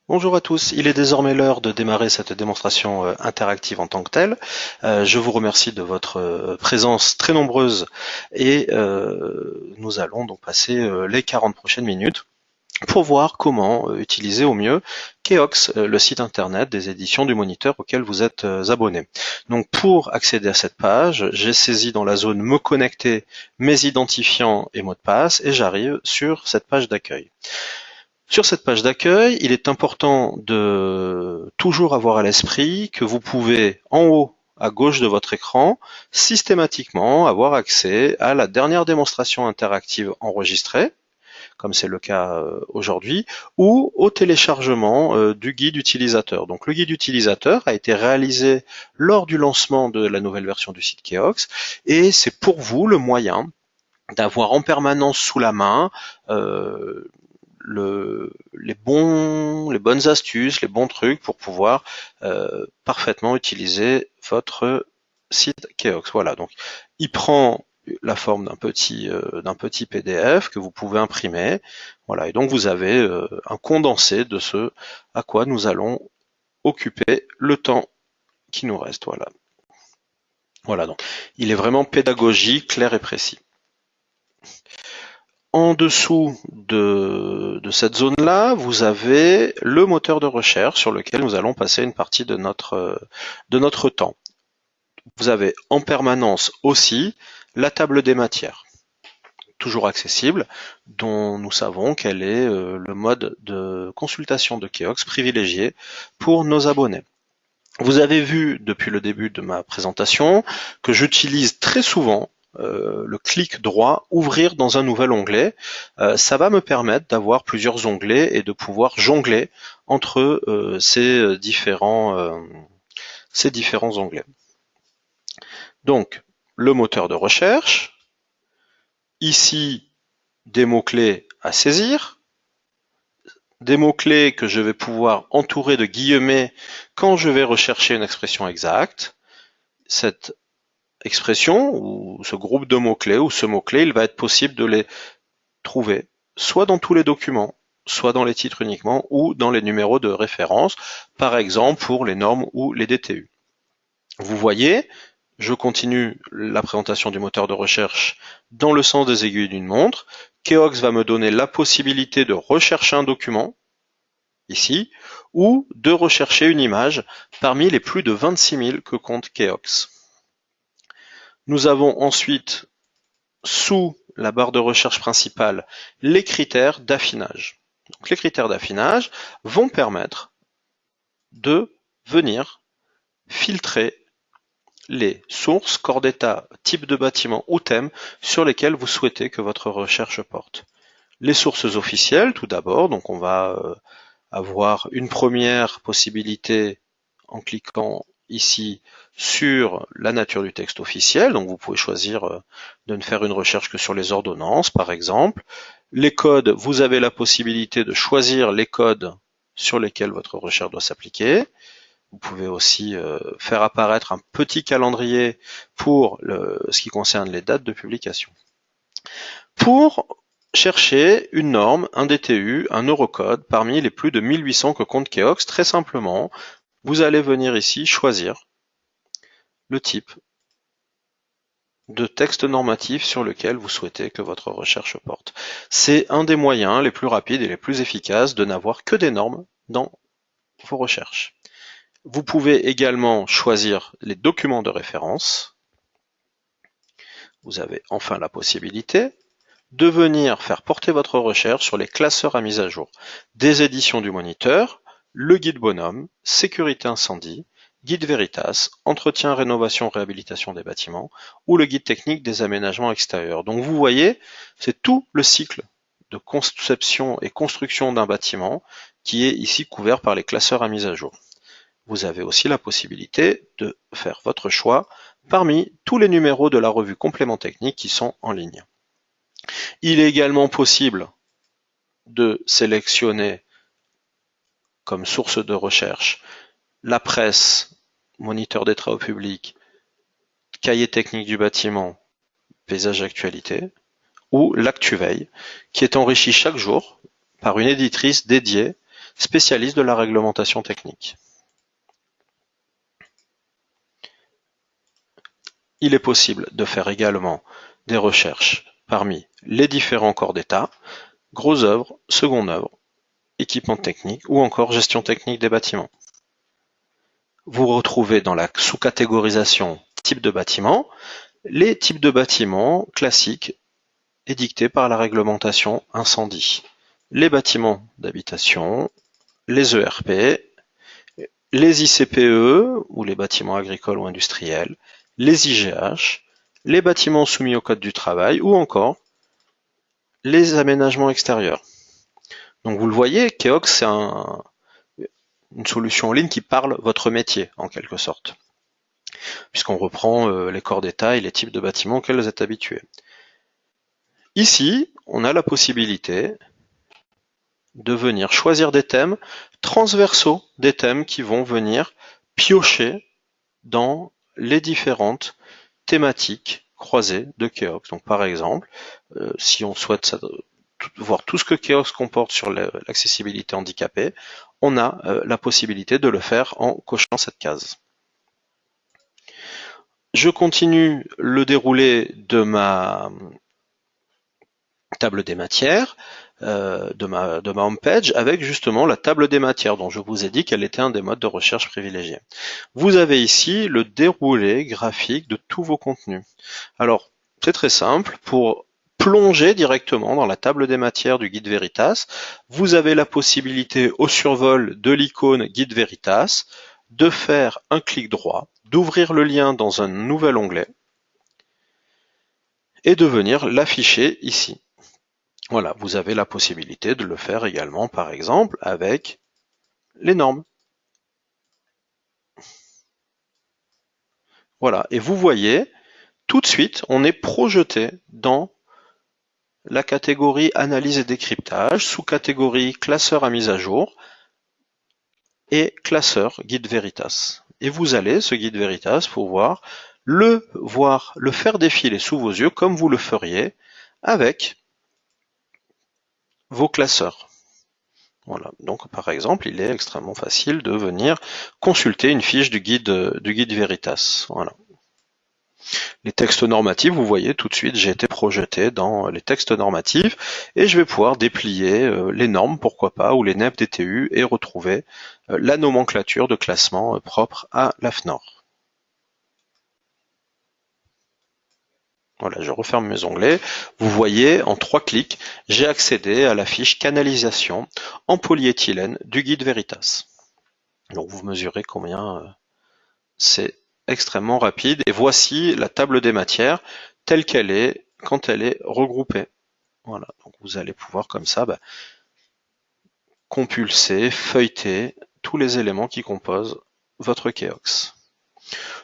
Bonjour à tous, il est désormais l'heure de démarrer cette démonstration interactive en tant que telle. Je vous remercie de votre présence très nombreuse et nous allons donc passer les 40 prochaines minutes pour voir comment utiliser au mieux Keox, le site internet des éditions du Moniteur auquel vous êtes abonné. Donc pour accéder à cette page, j'ai saisi dans la zone Me connecter mes identifiants et mots de passe et j'arrive sur cette page d'accueil. Sur cette page d'accueil, il est important de toujours avoir à l'esprit que vous pouvez, en haut à gauche de votre écran, systématiquement avoir accès à la dernière démonstration interactive enregistrée, comme c'est le cas aujourd'hui, ou au téléchargement du guide utilisateur. Donc le guide utilisateur a été réalisé lors du lancement de la nouvelle version du site Keox, et c'est pour vous le moyen d'avoir en permanence sous la main les bonnes astuces, les bons trucs pour pouvoir parfaitement utiliser votre site Keox. Voilà, donc il prend la forme d'un petit PDF que vous pouvez imprimer. Voilà, et donc vous avez un condensé de ce à quoi nous allons occuper le temps qui nous reste. Voilà. Voilà, donc il est vraiment pédagogique, clair et précis. En dessous de cette zone-là, vous avez le moteur de recherche sur lequel nous allons passer une partie de notre temps. Vous avez en permanence aussi la table des matières, toujours accessible, dont nous savons qu'elle est le mode de consultation de Keox privilégié pour nos abonnés. Vous avez vu depuis le début de ma présentation que j'utilise très souvent le clic droit ouvrir dans un nouvel onglet. Ça va me permettre d'avoir plusieurs onglets et de pouvoir jongler entre ces différents onglets. Donc, le moteur de recherche, ici des mots-clés à saisir, des mots-clés que je vais pouvoir entourer de guillemets quand je vais rechercher une expression exacte. Cette expression ou ce groupe de mots-clés ou ce mot-clé, il va être possible de les trouver soit dans tous les documents, soit dans les titres uniquement ou dans les numéros de référence, par exemple pour les normes ou les DTU. Vous voyez, je continue la présentation du moteur de recherche dans le sens des aiguilles d'une montre. Keox va me donner la possibilité de rechercher un document, ici, ou de rechercher une image parmi les plus de 26 000 que compte Keox. Nous avons ensuite, sous la barre de recherche principale, les critères d'affinage. Donc, les critères d'affinage vont permettre de venir filtrer les sources, corps d'état, type de bâtiment ou thème sur lesquels vous souhaitez que votre recherche porte. Les sources officielles, tout d'abord, donc on va avoir une première possibilité en cliquant ici sur la nature du texte officiel. Donc vous pouvez choisir de ne faire une recherche que sur les ordonnances, par exemple. Les codes, vous avez la possibilité de choisir les codes sur lesquels votre recherche doit s'appliquer. Vous pouvez aussi faire apparaître un petit calendrier pour ce qui concerne les dates de publication. Pour chercher une norme, un DTU, un eurocode parmi les plus de 1800 que compte Keox, très simplement, vous allez venir ici choisir le type de texte normatif sur lequel vous souhaitez que votre recherche porte. C'est un des moyens les plus rapides et les plus efficaces de n'avoir que des normes dans vos recherches. Vous pouvez également choisir les documents de référence. Vous avez enfin la possibilité de venir faire porter votre recherche sur les classeurs à mise à jour des éditions du Moniteur, le guide Bonhomme, sécurité incendie, guide Veritas, entretien, rénovation, réhabilitation des bâtiments ou le guide technique des aménagements extérieurs. Donc vous voyez, c'est tout le cycle de conception et construction d'un bâtiment qui est ici couvert par les classeurs à mise à jour. Vous avez aussi la possibilité de faire votre choix parmi tous les numéros de la revue Complément technique qui sont en ligne. Il est également possible de sélectionner comme source de recherche la presse, moniteur des travaux publics, cahier technique du bâtiment, paysage actualité, ou l'Actuveille, qui est enrichi chaque jour par une éditrice dédiée spécialiste de la réglementation technique. Il est possible de faire également des recherches parmi les différents corps d'État, gros œuvres, seconde œuvre, équipement technique ou encore gestion technique des bâtiments. Vous retrouvez dans la sous-catégorisation type de bâtiment les types de bâtiments classiques édictés par la réglementation incendie. Les bâtiments d'habitation, les ERP, les ICPE ou les bâtiments agricoles ou industriels, les IGH, les bâtiments soumis au code du travail ou encore les aménagements extérieurs. Donc vous le voyez, Keox c'est une solution en ligne qui parle votre métier en quelque sorte, puisqu'on reprend les corps d'État et les types de bâtiments auxquels vous êtes habitués. Ici, on a la possibilité de venir choisir des thèmes transversaux, des thèmes qui vont venir piocher dans les différentes thématiques croisées de Keox. Donc par exemple, si on souhaite voir tout ce que Keox comporte sur l'accessibilité handicapée, on a la possibilité de le faire en cochant cette case. Je continue le déroulé de ma table des matières, de ma homepage, avec justement la table des matières dont je vous ai dit qu'elle était un des modes de recherche privilégiés. Vous avez ici le déroulé graphique de tous vos contenus. Alors, c'est très simple. Pour plonger directement dans la table des matières du Guide Veritas, vous avez la possibilité au survol de l'icône Guide Veritas de faire un clic droit, d'ouvrir le lien dans un nouvel onglet et de venir l'afficher ici. Voilà, vous avez la possibilité de le faire également, par exemple, avec les normes. Voilà, et vous voyez, tout de suite, on est projeté dans la catégorie analyse et décryptage, sous-catégorie classeur à mise à jour et classeur Guide Veritas. Et vous allez, ce Guide Veritas, pouvoir le faire défiler sous vos yeux comme vous le feriez avec vos classeurs. Voilà. Donc par exemple, il est extrêmement facile de venir consulter une fiche du guide Veritas. Voilà. Les textes normatifs, vous voyez tout de suite, j'ai été projeté dans les textes normatifs et je vais pouvoir déplier les normes, pourquoi pas, ou les NEP DTU et retrouver la nomenclature de classement propre à l'AFNOR. Voilà, je referme mes onglets. Vous voyez, en 3 clics, j'ai accédé à la fiche canalisation en polyéthylène du Guide Veritas. Donc vous mesurez combien c'est extrêmement rapide. Et voici la table des matières telle qu'elle est quand elle est regroupée. Voilà, donc vous allez pouvoir comme ça compulser, feuilleter tous les éléments qui composent votre Keox.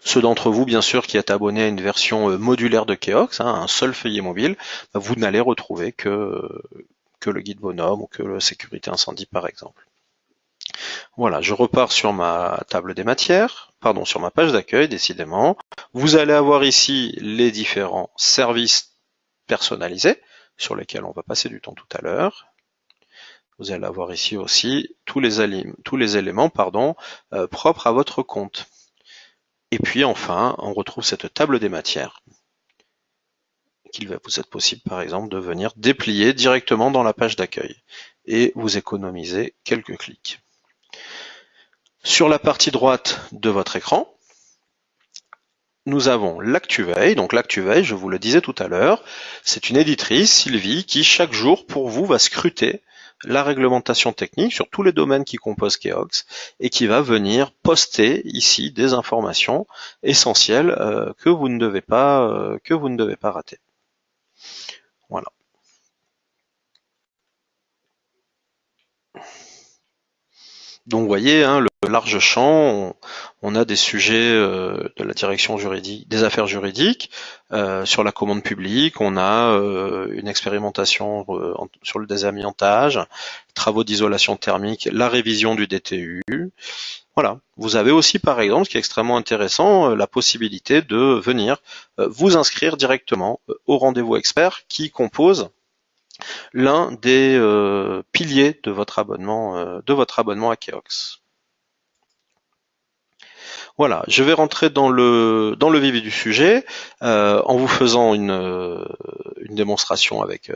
Ceux d'entre vous, bien sûr, qui êtes abonnés à une version modulaire de Keox, un seul feuillet mobile, vous n'allez retrouver que le guide bonhomme ou que le sécurité incendie, par exemple. Voilà, je repars sur ma table des matières, pardon, sur ma page d'accueil, décidément. Vous allez avoir ici les différents services personnalisés, sur lesquels on va passer du temps tout à l'heure. Vous allez avoir ici aussi tous les éléments propres à votre compte. Et puis enfin, on retrouve cette table des matières qu'il va vous être possible par exemple de venir déplier directement dans la page d'accueil et vous économiser quelques clics. Sur la partie droite de votre écran, nous avons l'ActuVeille. Donc l'ActuVeille, je vous le disais tout à l'heure, c'est une éditrice, Sylvie, qui chaque jour pour vous va scruter la réglementation technique sur tous les domaines qui composent Keox et qui va venir poster ici des informations essentielles que vous ne devez pas rater. Voilà. Donc vous voyez, le large champ, on a des sujets de la direction juridique, des affaires juridiques, sur la commande publique, on a une expérimentation sur le désamiantage, travaux d'isolation thermique, la révision du DTU. Voilà. Vous avez aussi, par exemple, ce qui est extrêmement intéressant, la possibilité de venir vous inscrire directement au rendez-vous expert qui compose l'un des piliers de votre abonnement à Keox. Voilà, je vais rentrer dans le vif du sujet en vous faisant une démonstration avec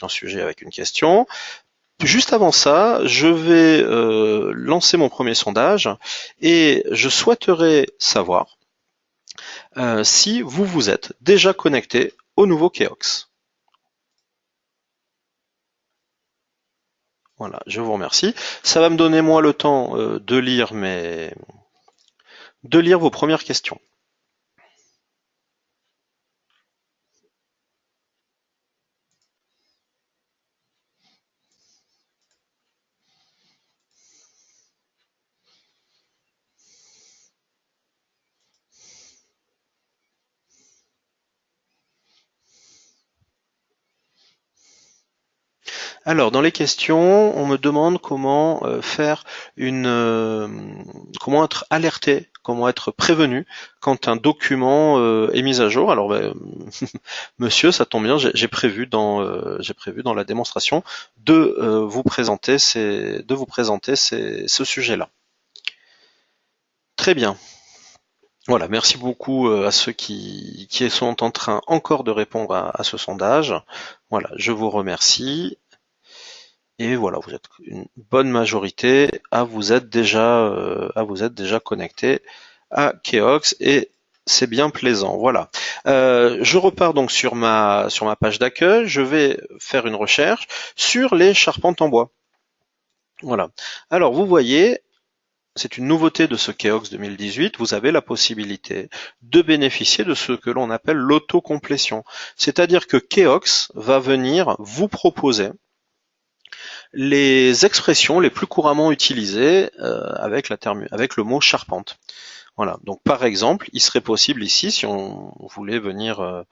un sujet, avec une question. Juste avant ça, je vais lancer mon premier sondage et je souhaiterais savoir si vous vous êtes déjà connecté au nouveau Keox. Voilà, je vous remercie. Ça va me donner moi le temps de lire vos premières questions. Alors, dans les questions, on me demande comment faire comment être alerté, comment être prévenu quand un document est mis à jour. Alors, monsieur, ça tombe bien, j'ai prévu dans la démonstration de vous présenter ce sujet-là. Très bien. Voilà, merci beaucoup à ceux qui sont en train encore de répondre à ce sondage. Voilà, je vous remercie. Et voilà, vous êtes une bonne majorité à vous être déjà connecté à Keox et c'est bien plaisant. Voilà. Je repars donc sur ma page d'accueil. Je vais faire une recherche sur les charpentes en bois. Voilà. Alors vous voyez, c'est une nouveauté de ce Keox 2018. Vous avez la possibilité de bénéficier de ce que l'on appelle l'autocomplétion. C'est-à-dire que Keox va venir vous proposer les expressions les plus couramment utilisées avec le mot charpente. Voilà. Donc par exemple, il serait possible ici, si on voulait venir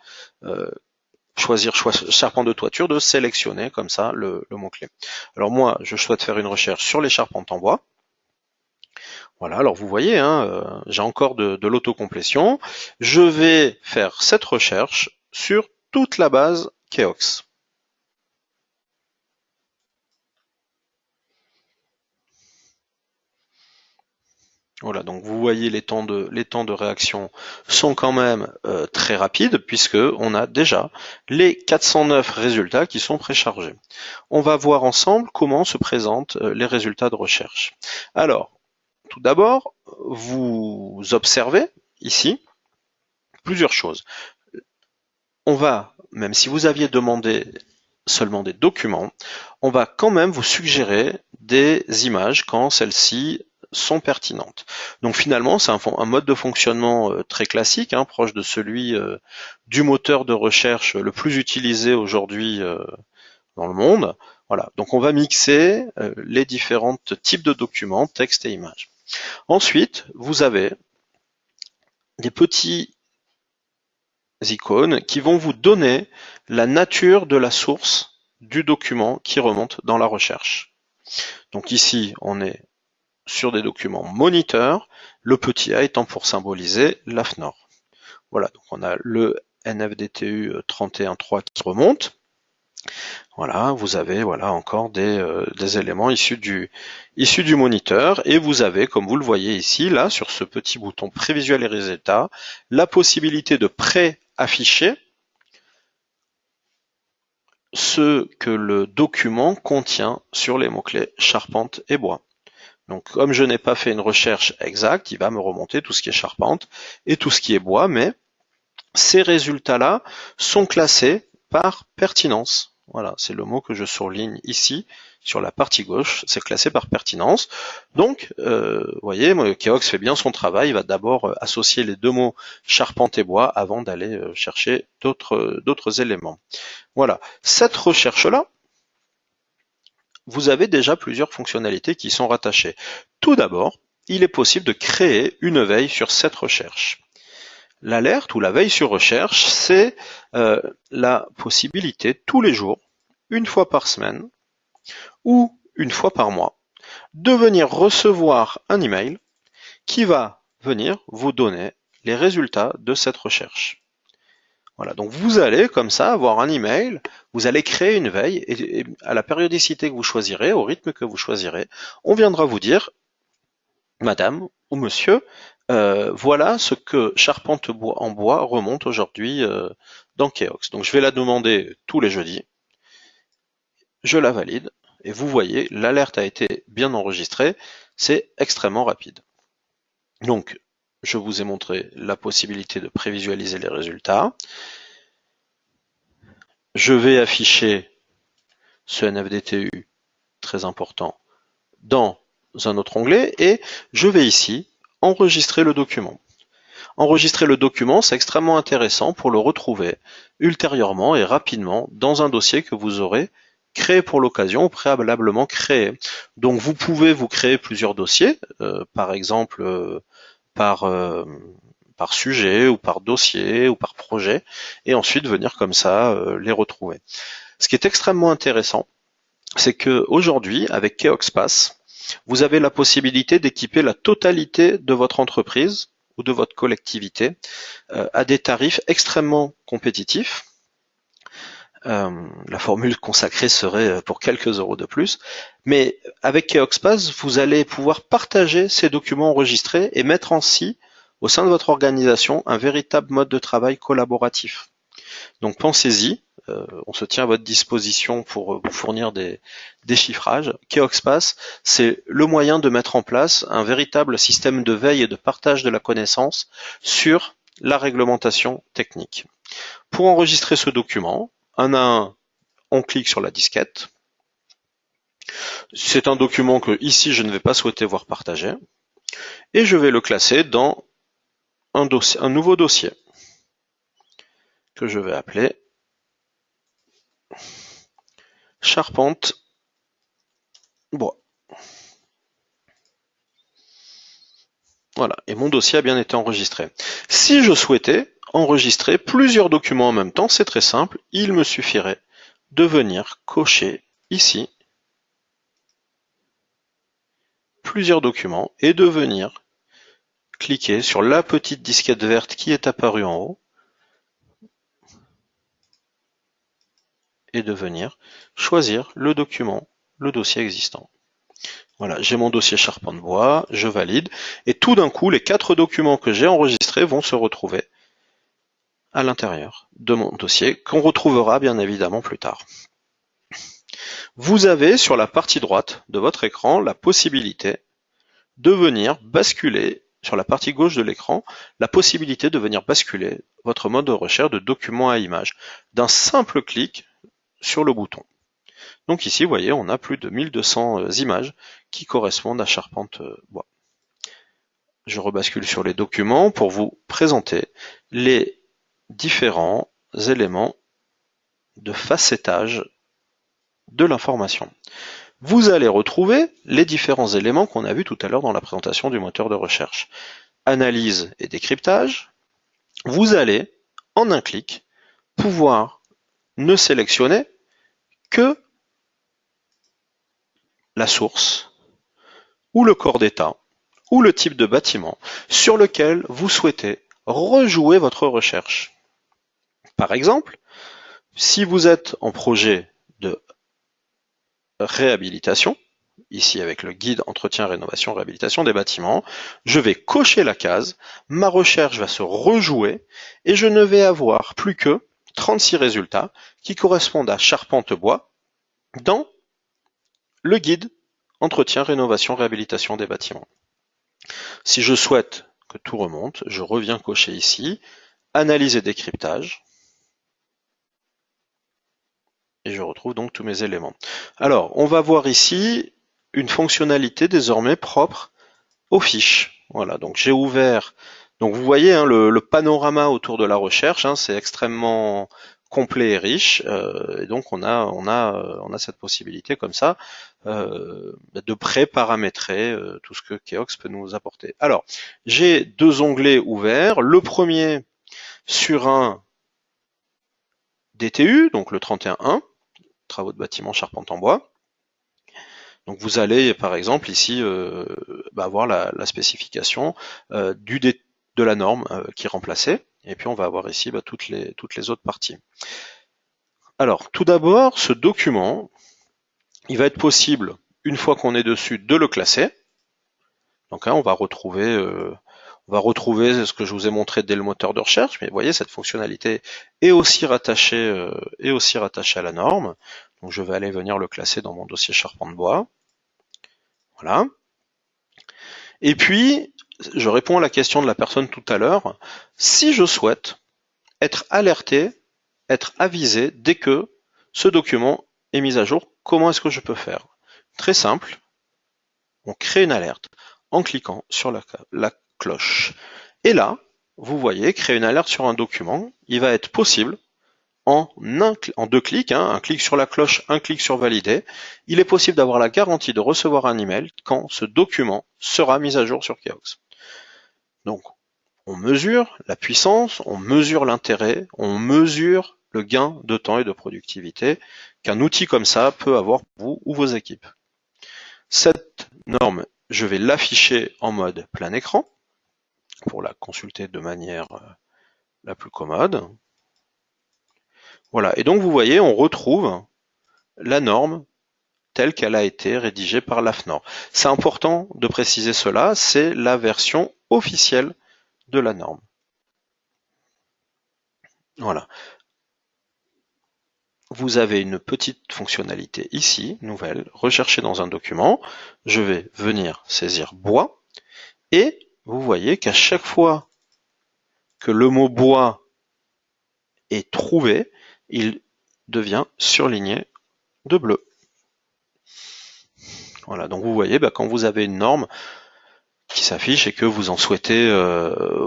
choisir charpente de toiture, de sélectionner comme ça le mot-clé. Alors moi, je souhaite faire une recherche sur les charpentes en bois. Voilà, alors vous voyez, hein, j'ai encore de l'autocomplétion. Je vais faire cette recherche sur toute la base Keox. Voilà, donc vous voyez les temps de réaction sont quand même très rapides puisque on a déjà les 409 résultats qui sont préchargés. On va voir ensemble comment se présentent les résultats de recherche. Alors, tout d'abord, vous observez ici plusieurs choses. On va, même si vous aviez demandé seulement des documents, on va quand même vous suggérer des images quand celles-ci sont pertinentes. Donc finalement, c'est un mode de fonctionnement très classique, hein, proche de celui du moteur de recherche le plus utilisé aujourd'hui dans le monde. Voilà, donc on va mixer les différents types de documents, texte et images. Ensuite, vous avez des petits icônes qui vont vous donner la nature de la source du document qui remonte dans la recherche. Donc ici, on est sur des documents moniteurs, le petit a étant pour symboliser l'AFNOR. Voilà, donc on a le NFDTU 31.3 qui remonte. Voilà, vous avez encore des éléments issus du moniteur et vous avez, comme vous le voyez ici, là, sur ce petit bouton prévisuel et résultats, la possibilité de pré-afficher ce que le document contient sur les mots-clés charpente et bois. Donc comme je n'ai pas fait une recherche exacte, il va me remonter tout ce qui est charpente et tout ce qui est bois, mais ces résultats-là sont classés par pertinence. Voilà, c'est le mot que je surligne ici sur la partie gauche, c'est classé par pertinence. Donc, vous voyez, Keox fait bien son travail, il va d'abord associer les deux mots charpente et bois avant d'aller chercher d'autres éléments. Voilà, cette recherche-là, vous avez déjà plusieurs fonctionnalités qui sont rattachées. Tout d'abord, il est possible de créer une veille sur cette recherche. L'alerte ou la veille sur recherche, c'est la possibilité tous les jours, une fois par semaine ou une fois par mois, de venir recevoir un email qui va venir vous donner les résultats de cette recherche. Voilà, donc vous allez comme ça avoir un email, vous allez créer une veille et à la périodicité que vous choisirez, au rythme que vous choisirez, on viendra vous dire, madame ou monsieur, voilà ce que Charpente en bois remonte aujourd'hui dans Keox. Donc je vais la demander tous les jeudis, je la valide et vous voyez, l'alerte a été bien enregistrée, c'est extrêmement rapide. Donc je vous ai montré la possibilité de prévisualiser les résultats. Je vais afficher ce NFDTU très important dans un autre onglet et je vais ici enregistrer le document. Enregistrer le document, c'est extrêmement intéressant pour le retrouver ultérieurement et rapidement dans un dossier que vous aurez créé pour l'occasion ou préalablement créé. Donc vous pouvez vous créer plusieurs dossiers, par exemple par, par sujet ou par dossier ou par projet, et ensuite venir comme ça les retrouver. Ce qui est extrêmement intéressant, c'est que aujourd'hui, avec KeoxPass, vous avez la possibilité d'équiper la totalité de votre entreprise ou de votre collectivité à des tarifs extrêmement compétitifs. La formule consacrée serait pour quelques euros de plus, mais avec KeoxPass, vous allez pouvoir partager ces documents enregistrés et mettre ainsi, au sein de votre organisation, un véritable mode de travail collaboratif. Donc pensez-y, on se tient à votre disposition pour vous fournir des chiffrages. KeoxPass, c'est le moyen de mettre en place un véritable système de veille et de partage de la connaissance sur la réglementation technique. Pour enregistrer ce document, un à un, on clique sur la disquette. C'est un document que ici je ne vais pas souhaiter voir partagé et je vais le classer dans un nouveau dossier que je vais appeler Charpente bois. Voilà, et mon dossier a bien été enregistré. Si je souhaitais enregistrer plusieurs documents en même temps, c'est très simple, il me suffirait de venir cocher ici plusieurs documents et de venir cliquer sur la petite disquette verte qui est apparue en haut et de venir choisir le document, le dossier existant. Voilà, j'ai mon dossier Charpente bois, je valide, et tout d'un coup, les 4 documents que j'ai enregistrés vont se retrouver à l'intérieur de mon dossier, qu'on retrouvera bien évidemment plus tard. Vous avez sur la partie droite de votre écran la possibilité de venir basculer, sur la partie gauche de l'écran, la possibilité de venir basculer votre mode de recherche de document à image d'un simple clic sur le bouton. Donc ici, vous voyez, on a plus de 1200 images qui correspondent à Charpente bois. Je rebascule sur les documents pour vous présenter les différents éléments de facettage de l'information. Vous allez retrouver les différents éléments qu'on a vus tout à l'heure dans la présentation du moteur de recherche. Analyse et décryptage. Vous allez, en un clic, pouvoir ne sélectionner que la source ou le corps d'état ou le type de bâtiment sur lequel vous souhaitez rejouer votre recherche. Par exemple, si vous êtes en projet de réhabilitation, ici avec le guide entretien, rénovation, réhabilitation des bâtiments, je vais cocher la case, ma recherche va se rejouer et je ne vais avoir plus que 36 résultats qui correspondent à Charpente bois dans le guide entretien, rénovation, réhabilitation des bâtiments. Si je souhaite que tout remonte, je reviens cocher ici, analyse et décryptage, et je retrouve donc tous mes éléments. Alors, on va voir ici une fonctionnalité désormais propre aux fiches. Voilà, donc j'ai ouvert, donc vous voyez hein, le panorama autour de la recherche, hein, c'est extrêmement complet et riche, et donc on a cette possibilité comme ça de pré-paramétrer tout ce que Keox peut nous apporter. Alors, j'ai 2 onglets ouverts. Le premier sur un DTU, donc le 31.1, travaux de bâtiment charpente en bois. Donc vous allez par exemple ici avoir la spécification de la norme qui est remplacée. Et puis on va avoir ici toutes les autres parties. Alors, tout d'abord, ce document, il va être possible, une fois qu'on est dessus, de le classer. Donc là, on va retrouver ce que je vous ai montré dès le moteur de recherche, mais vous voyez, cette fonctionnalité est aussi rattachée à la norme. Donc je vais aller venir le classer dans mon dossier charpente bois. Voilà. Et puis, je réponds à la question de la personne tout à l'heure. Si je souhaite être alerté, être avisé dès que ce document est mis à jour, comment est-ce que je peux faire? Très simple. On crée une alerte en cliquant sur la cloche. Et là, vous voyez, créer une alerte sur un document, il va être possible en deux clics, un clic sur la cloche, un clic sur valider, il est possible d'avoir la garantie de recevoir un email quand ce document sera mis à jour sur Keox. Donc, on mesure la puissance, on mesure l'intérêt, on mesure le gain de temps et de productivité qu'un outil comme ça peut avoir pour vous ou vos équipes. Cette norme, je vais l'afficher en mode plein écran pour la consulter de manière la plus commode. Voilà, et donc vous voyez, on retrouve la norme telle qu'elle a été rédigée par l'AFNOR. C'est important de préciser cela, c'est la version officielle de la norme. Voilà. Vous avez une petite fonctionnalité ici, nouvelle, rechercher dans un document. Je vais venir saisir bois, et vous voyez qu'à chaque fois que le mot bois est trouvé, il devient surligné de bleu. Voilà, donc vous voyez, quand vous avez une norme qui s'affiche et que vous en souhaitez,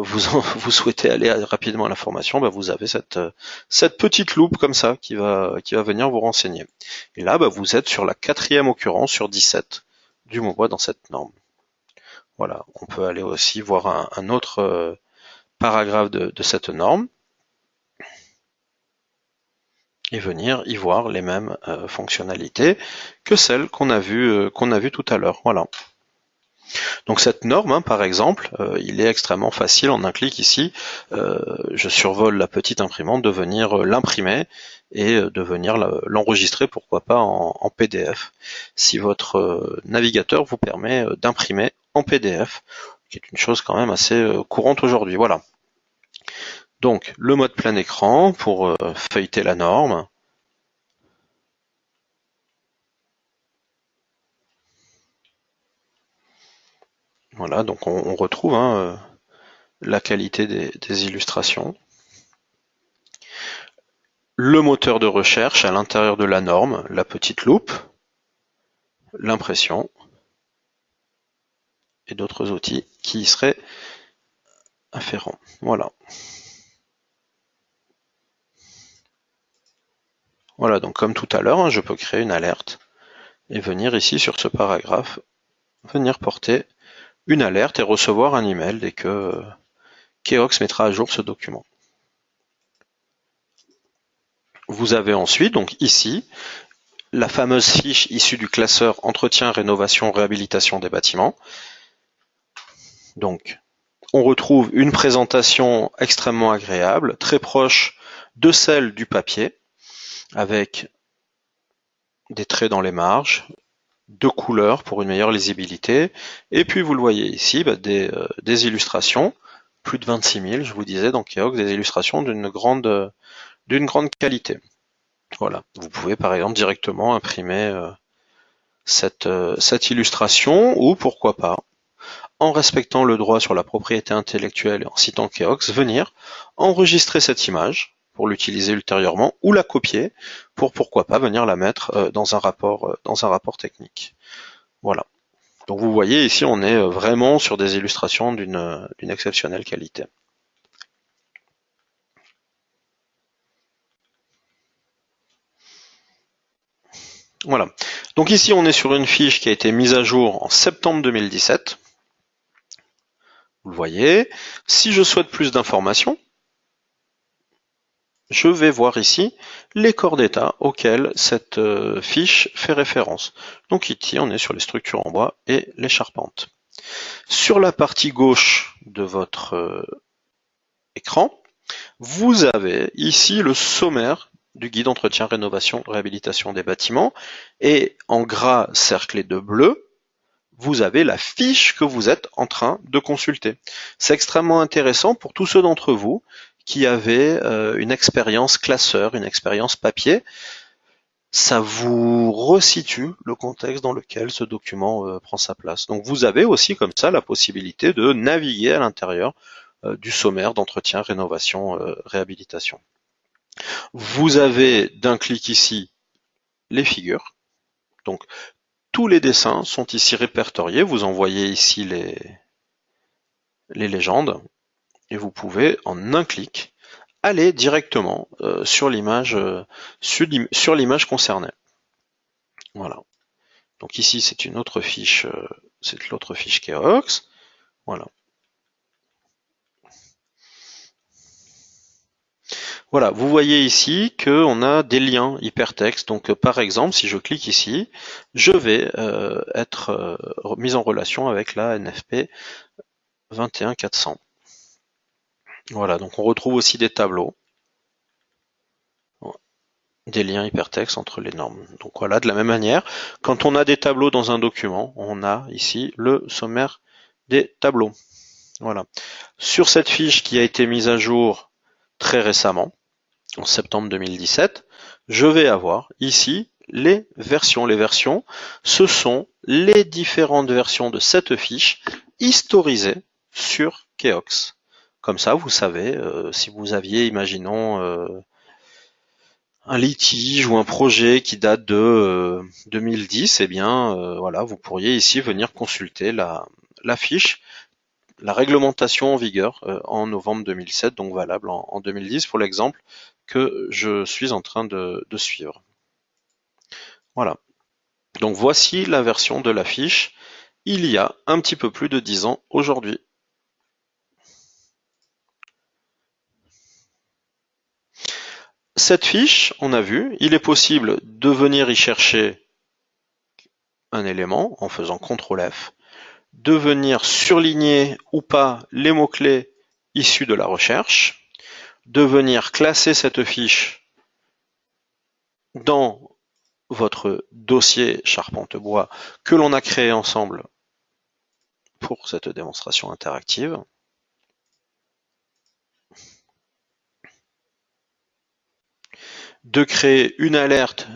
vous souhaitez aller rapidement à l'information, vous avez cette petite loupe comme ça qui va venir vous renseigner. Et là, vous êtes sur la 4e occurrence sur 17 du mot bois dans cette norme. Voilà, on peut aller aussi voir un autre paragraphe de cette norme et venir y voir les mêmes fonctionnalités que celles qu'on a vues tout à l'heure. Voilà. Donc cette norme, par exemple, il est extrêmement facile en un clic ici. Je survole la petite imprimante, de venir l'imprimer et de venir l'enregistrer, pourquoi pas en PDF, si votre navigateur vous permet d'imprimer en PDF, qui est une chose quand même assez courante aujourd'hui. Voilà. Donc le mode plein écran pour feuilleter la norme. Voilà, donc on retrouve la qualité des illustrations. Le moteur de recherche à l'intérieur de la norme, la petite loupe, l'impression et d'autres outils qui y seraient afférents. Voilà. Voilà, donc comme tout à l'heure, je peux créer une alerte et venir ici sur ce paragraphe, venir porter une alerte et recevoir un email dès que Keox mettra à jour ce document. Vous avez ensuite, donc ici, la fameuse fiche issue du classeur entretien, rénovation, réhabilitation des bâtiments. Donc, on retrouve une présentation extrêmement agréable, très proche de celle du papier, avec des traits dans les marges, de couleurs pour une meilleure lisibilité, et puis vous le voyez ici, des illustrations, plus de 26 000, je vous disais, dans Keox, des illustrations d'une grande qualité. Voilà, vous pouvez par exemple directement imprimer cette illustration, ou pourquoi pas, en respectant le droit sur la propriété intellectuelle et en citant Keox, venir enregistrer cette image pour l'utiliser ultérieurement, ou la copier pour pourquoi pas venir la mettre dans un rapport technique. Voilà. Donc vous voyez ici, on est vraiment sur des illustrations d'une exceptionnelle qualité. Voilà. Donc ici, on est sur une fiche qui a été mise à jour en septembre 2017. Vous le voyez. Si je souhaite plus d'informations, je vais voir ici les corps d'état auxquels cette fiche fait référence. Donc ici, on est sur les structures en bois et les charpentes. Sur la partie gauche de votre écran, Vous avez ici le sommaire du guide entretien, rénovation, réhabilitation des bâtiments, et en gras cerclé de bleu, vous avez la fiche que vous êtes en train de consulter. C'est extrêmement intéressant pour tous ceux d'entre vous qui avaient une expérience classeur, une expérience papier. Ça vous resitue le contexte dans lequel ce document prend sa place. Donc vous avez aussi comme ça la possibilité de naviguer à l'intérieur du sommaire d'entretien, rénovation, réhabilitation. Vous avez d'un clic ici les figures. Donc tous les dessins sont ici répertoriés. Vous en voyez ici les légendes et vous pouvez en un clic aller directement sur l'image concernée. Voilà. Donc ici c'est une autre fiche, c'est l'autre fiche Keox. Voilà. Voilà, vous voyez ici qu'on a des liens hypertextes. Donc par exemple, si je clique ici, je vais être mis en relation avec la NFP 21400. Voilà, donc on retrouve aussi des tableaux, des liens hypertextes entre les normes. Donc voilà, de la même manière, quand on a des tableaux dans un document, on a ici le sommaire des tableaux. Voilà. Sur cette fiche qui a été mise à jour très récemment, en septembre 2017, je vais avoir ici les versions. Les versions, ce sont les différentes versions de cette fiche historisées sur Keox. Comme ça, vous savez, si vous aviez, imaginons, un litige ou un projet qui date de 2010, eh bien, voilà, vous pourriez ici venir consulter la fiche, la réglementation en vigueur en novembre 2007, donc valable en 2010 pour l'exemple que je suis en train de suivre. Voilà. Donc voici la version de la fiche il y a un petit peu plus de 10 ans aujourd'hui. Cette fiche, on a vu, il est possible de venir y chercher un élément en faisant CTRL F, de venir surligner ou pas les mots-clés issus de la recherche, de venir classer cette fiche dans votre dossier Charpente-Bois que l'on a créé ensemble pour cette démonstration interactive. De créer une alerte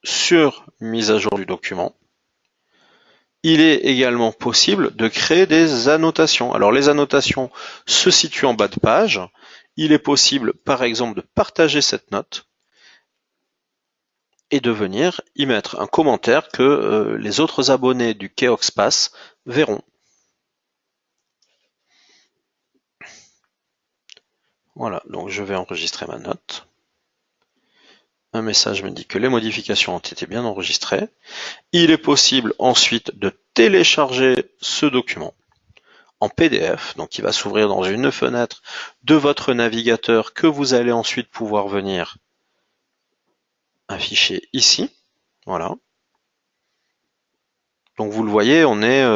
sur mise à jour du document. Il est également possible de créer des annotations. Alors les annotations se situent en bas de page. Il est possible par exemple de partager cette note et de venir y mettre un commentaire que les autres abonnés du Keox Pass verront. Voilà, donc je vais enregistrer ma note. Un message me dit que les modifications ont été bien enregistrées. Il est possible ensuite de télécharger ce document en PDF, donc il va s'ouvrir dans une fenêtre de votre navigateur que vous allez ensuite pouvoir venir afficher ici. Voilà. Donc vous le voyez, on est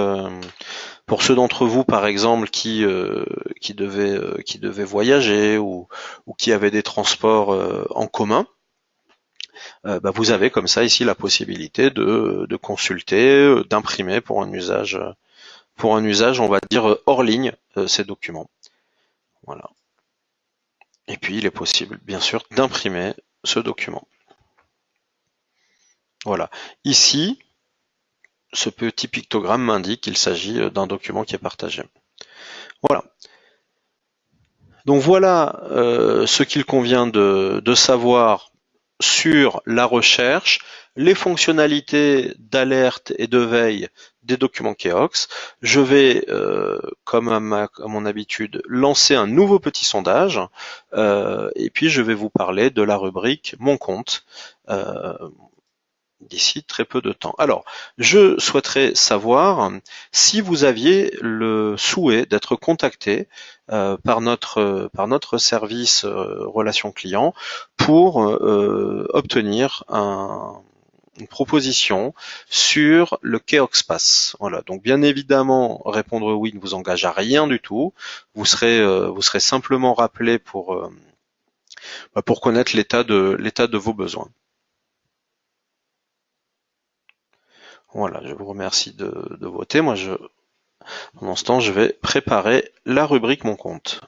pour ceux d'entre vous par exemple qui devaient voyager ou qui avaient des transports en commun. Vous avez comme ça ici la possibilité de consulter, d'imprimer pour un usage, on va dire hors ligne, ces documents. Voilà. Et puis il est possible, bien sûr, d'imprimer ce document. Voilà. Ici, ce petit pictogramme m'indique qu'il s'agit d'un document qui est partagé. Voilà. Donc voilà ce qu'il convient de savoir sur la recherche, les fonctionnalités d'alerte et de veille des documents Keox. Je vais, comme à mon habitude, lancer un nouveau petit sondage et puis je vais vous parler de la rubrique Mon compte d'ici très peu de temps. Alors, je souhaiterais savoir si vous aviez le souhait d'être contacté par notre service relation client pour obtenir une proposition sur le Keoxpass. Voilà. Donc bien évidemment, répondre oui ne vous engage à rien du tout. Vous serez simplement rappelé pour connaître l'état de vos besoins. Voilà, je vous remercie de voter. Moi, pendant ce temps, je vais préparer la rubrique Mon compte.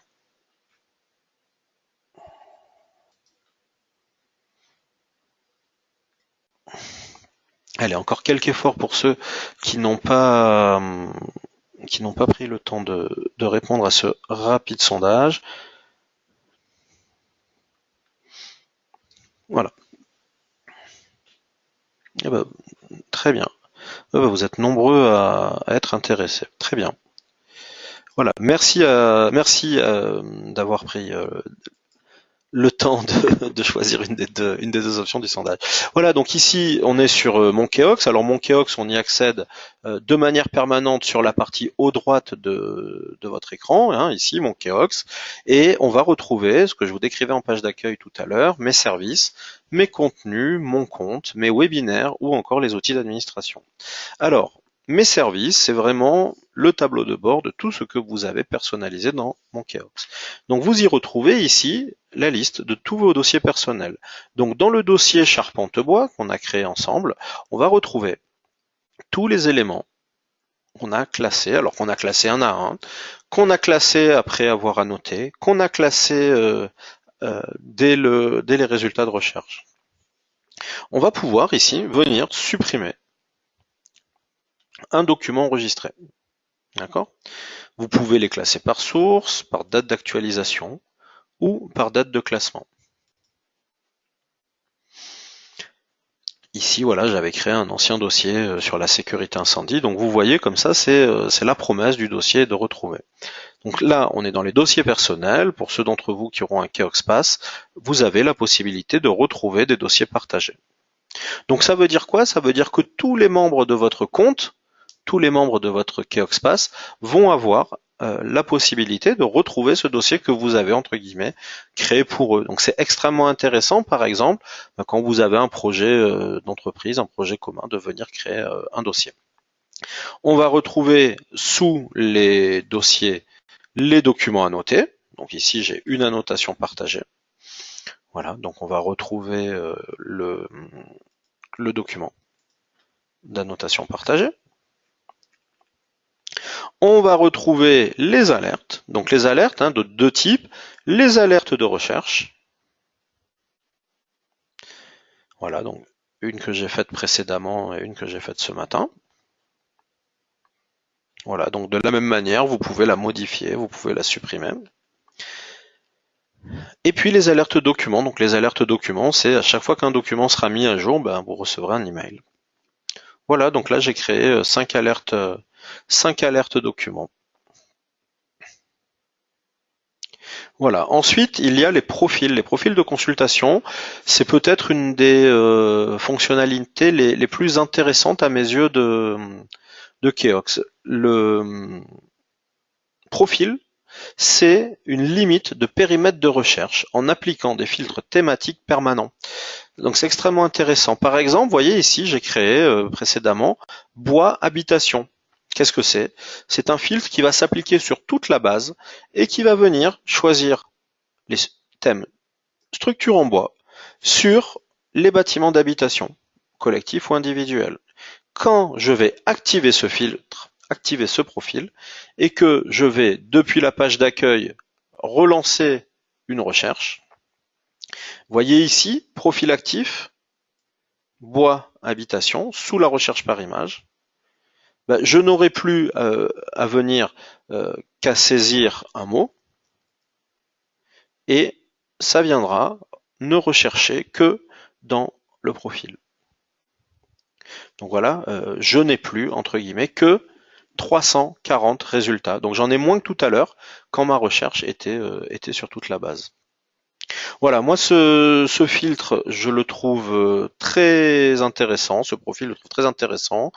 Allez, encore quelques efforts pour ceux qui n'ont pas pris le temps de répondre à ce rapide sondage. Voilà. Eh ben, très bien. Eh ben, vous êtes nombreux à être intéressés. Très bien. Voilà. Merci d'avoir pris le temps de choisir une des deux options du sondage. Voilà, donc ici on est sur Monkeox. Alors Monkeox, on y accède de manière permanente sur la partie haut droite de votre écran, hein, ici Monkeox, et on va retrouver ce que je vous décrivais en page d'accueil tout à l'heure, mes services, mes contenus, mon compte, mes webinaires ou encore les outils d'administration. Alors, mes services, c'est vraiment le tableau de bord de tout ce que vous avez personnalisé dans Monkeox. Donc vous y retrouvez ici la liste de tous vos dossiers personnels. Donc dans le dossier Charpentebois qu'on a créé ensemble, on va retrouver tous les éléments qu'on a classés, alors qu'on a classé un à un, qu'on a classé après avoir annoté, qu'on a classé dès les résultats de recherche. On va pouvoir ici venir supprimer un document enregistré. D'accord ? Vous pouvez les classer par source, par date d'actualisation ou par date de classement. Ici, voilà, j'avais créé un ancien dossier sur la sécurité incendie. Donc vous voyez, comme ça, c'est la promesse du dossier de retrouver. Donc là, on est dans les dossiers personnels. Pour ceux d'entre vous qui auront un Keoxpass, vous avez la possibilité de retrouver des dossiers partagés. Donc ça veut dire quoi? Ça veut dire que tous les membres de votre compte, tous les membres de votre Keoxpass vont avoir la possibilité de retrouver ce dossier que vous avez, entre guillemets, créé pour eux. Donc c'est extrêmement intéressant, par exemple, quand vous avez un projet d'entreprise, un projet commun, de venir créer un dossier. On va retrouver sous les dossiers les documents annotés. Donc ici, j'ai une annotation partagée. Voilà, donc on va retrouver le document d'annotation partagée. On va retrouver les alertes, donc les alertes de deux types, les alertes de recherche. Voilà, donc une que j'ai faite précédemment et une que j'ai faite ce matin. Voilà, donc de la même manière, vous pouvez la modifier, vous pouvez la supprimer. Et puis les alertes documents, donc les alertes documents, c'est à chaque fois qu'un document sera mis à jour, vous recevrez un email. Voilà, donc là j'ai créé 5 alertes documents. Voilà. Ensuite, il y a les profils. Les profils de consultation, c'est peut-être une des fonctionnalités les plus intéressantes à mes yeux de Keox. Le profil, c'est une limite de périmètre de recherche en appliquant des filtres thématiques permanents. Donc c'est extrêmement intéressant. Par exemple, vous voyez ici, j'ai créé précédemment bois habitation. Qu'est-ce que c'est? C'est un filtre qui va s'appliquer sur toute la base et qui va venir choisir les thèmes structure en bois sur les bâtiments d'habitation, collectifs ou individuels. Quand je vais activer ce filtre, activer ce profil, et que je vais, depuis la page d'accueil, relancer une recherche, voyez ici, profil actif, bois habitation, sous la recherche par image, je n'aurai plus à venir qu'à saisir un mot, et ça viendra ne rechercher que dans le profil. Donc voilà, je n'ai plus, entre guillemets, que 340 résultats. Donc j'en ai moins que tout à l'heure, quand ma recherche était sur toute la base. Voilà, moi ce filtre, je le trouve très intéressant, ce profil, je le trouve très intéressant.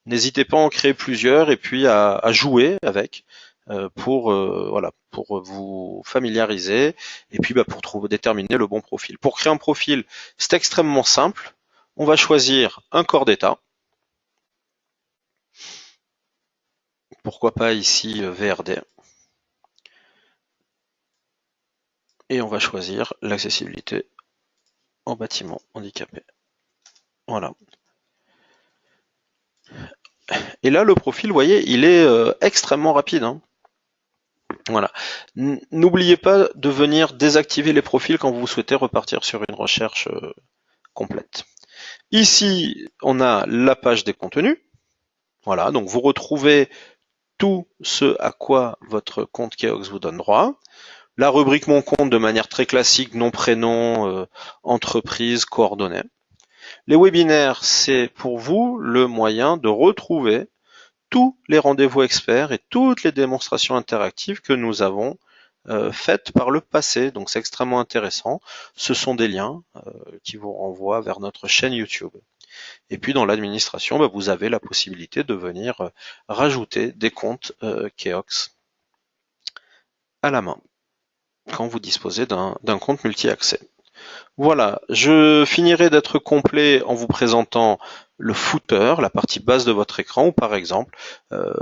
N'hésitez pas à en créer plusieurs et puis à jouer avec pour vous familiariser et puis pour déterminer le bon profil. Pour créer un profil, c'est extrêmement simple. On va choisir un corps d'état. Pourquoi pas ici VRD. Et on va choisir l'accessibilité aux bâtiments handicapés. Voilà. Et là, le profil, vous voyez, il est extrêmement rapide. Hein. Voilà. N'oubliez pas de venir désactiver les profils quand vous souhaitez repartir sur une recherche complète. Ici, on a la page des contenus. Voilà, donc vous retrouvez tout ce à quoi votre compte Keox vous donne droit. La rubrique Mon compte de manière très classique, nom, prénom, entreprise, coordonnées. Les webinaires, c'est pour vous le moyen de retrouver tous les rendez-vous experts et toutes les démonstrations interactives que nous avons faites par le passé. Donc c'est extrêmement intéressant. Ce sont des liens qui vous renvoient vers notre chaîne YouTube. Et puis dans l'administration, vous avez la possibilité de venir rajouter des comptes Keox à la main quand vous disposez d'un compte multi-accès. Voilà, je finirai d'être complet en vous présentant le footer, la partie basse de votre écran, où par exemple,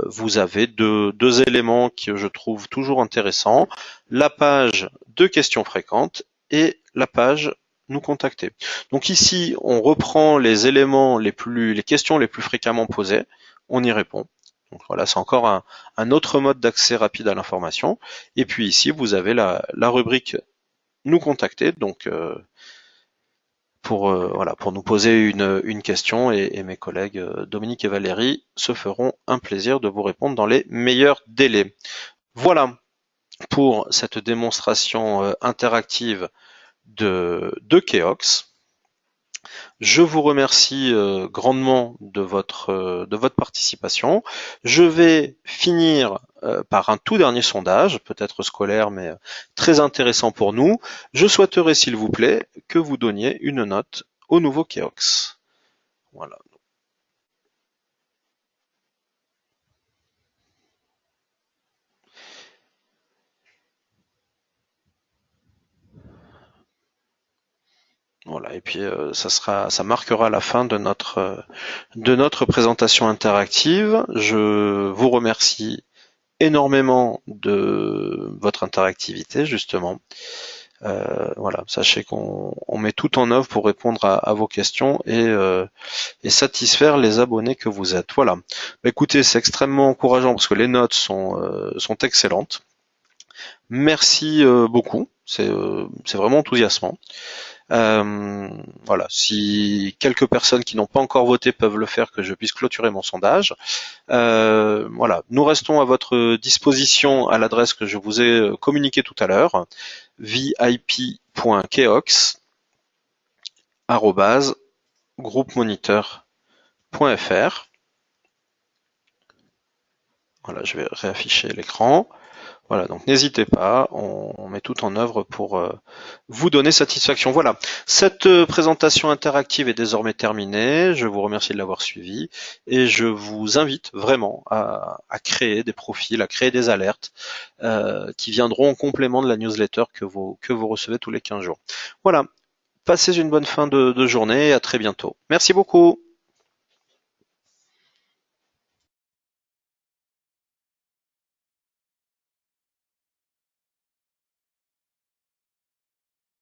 vous avez deux éléments que je trouve toujours intéressants, la page de questions fréquentes et la page nous contacter. Donc ici, on reprend les éléments les questions les plus fréquemment posées, on y répond. Donc voilà, c'est encore un autre mode d'accès rapide à l'information. Et puis ici, vous avez la rubrique nous contacter, donc pour nous poser une question et mes collègues Dominique et Valérie se feront un plaisir de vous répondre dans les meilleurs délais. Voilà pour cette démonstration interactive de Keox. Je vous remercie grandement de votre participation. Je vais finir par un tout dernier sondage, peut-être scolaire, mais très intéressant pour nous. Je souhaiterais, s'il vous plaît, que vous donniez une note au nouveau Keox. Voilà. Voilà, et puis ça marquera la fin de notre présentation interactive. Je vous remercie énormément de votre interactivité, justement. Voilà, sachez qu'on met tout en œuvre pour répondre à vos questions et satisfaire les abonnés que vous êtes. Voilà. Écoutez, c'est extrêmement encourageant parce que les notes sont excellentes. Merci beaucoup. C'est vraiment enthousiasmant. Voilà, si quelques personnes qui n'ont pas encore voté peuvent le faire, que je puisse clôturer mon sondage. Voilà, nous restons à votre disposition à l'adresse que je vous ai communiquée tout à l'heure, vip.keox@groupemoniteur.fr. Voilà, je vais réafficher l'écran. Voilà, donc n'hésitez pas, on met tout en œuvre pour vous donner satisfaction. Voilà, cette présentation interactive est désormais terminée. Je vous remercie de l'avoir suivie et je vous invite vraiment à créer des profils, à créer des alertes qui viendront en complément de la newsletter que vous recevez tous les 15 jours. Voilà, passez une bonne fin de journée et à très bientôt. Merci beaucoup.